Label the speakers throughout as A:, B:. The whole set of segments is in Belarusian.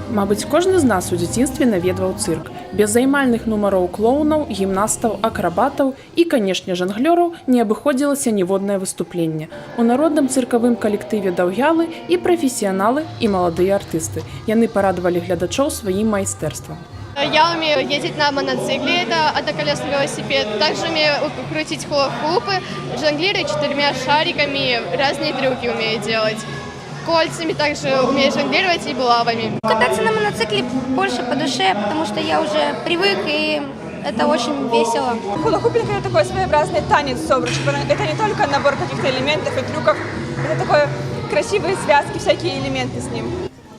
A: Мабыць, кожны з нас у дзяцінстве наведваў цырк. Без займальных нумароў клоунаў, гімнастаў, акрабатаў і, канешне, жанглёраў не абыходзілася ніводнае выступленне. У народным цыркавым калектыве даўгялы і прафесіяналы, і маладыя артысты. Яны парадавалі гледачоў сваім майстэрствам.
B: Я умею ездить на моноцикле, это одноколесный велосипед. Также умею крутить хула-хупы, жонглировать 4 шариками, разные трюки умею делать. Кольцами также умею жонглировать и булавами.
C: Кататься на моноцикле больше по душе, потому что я уже привык, и это очень весело.
D: Хула-хупинг – это такой своеобразный танец с обручем. Это не только набор каких-то элементов и трюков, это такое красивые связки, всякие элементы с ним.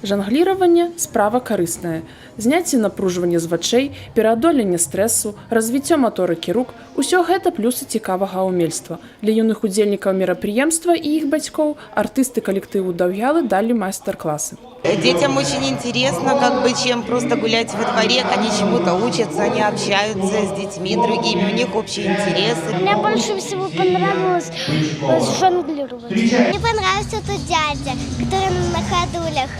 A: Жангліраванне – справа карысная. Зняцце напружвання з вачэй, пераадоленне стрэсу, развіццё маторыкі рук – усё гэта плюсы цікавага ўмельства. Для юных удзельнікаў мерапрыемства і іх бацькоў артысты калектыву даўгялы далі майстар-класы.
E: Детям очень интересно, чем просто гулять во дворе. Они чему-то учатся, они общаются с детьми другими, у них общие интересы.
F: Мне больше всего понравилось жонглировать. Мне понравился тот дядя, который на ходулях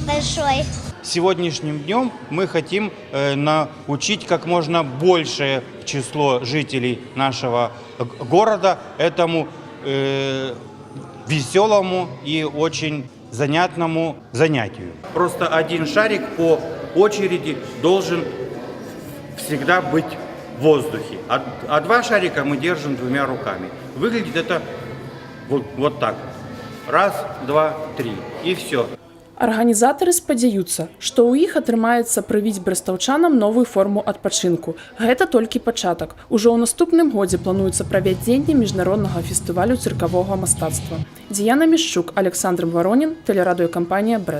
F: большой.
G: Сегодняшним днем мы хотим научить как можно большее число жителей нашего города этому веселому и очень занятному занятию. Просто один шарик по очереди должен всегда быть в воздухе, а 2 шарика мы держим 2 руками. Выглядит это вот так. 1, 2, 3 и все.
A: Арганізатары спадзяюцца, што ў іх атрымаецца прывіць брэстаўчанам новую форму адпачынку. Гэта толькі пачатак. Ужо ў наступным годзе плануецца правядзенне міжнароднага фестывалю цыркавога мастацтва. Дзіяна Мішчук, Александр Воронін, тэлерадыёкампанія «Брэст».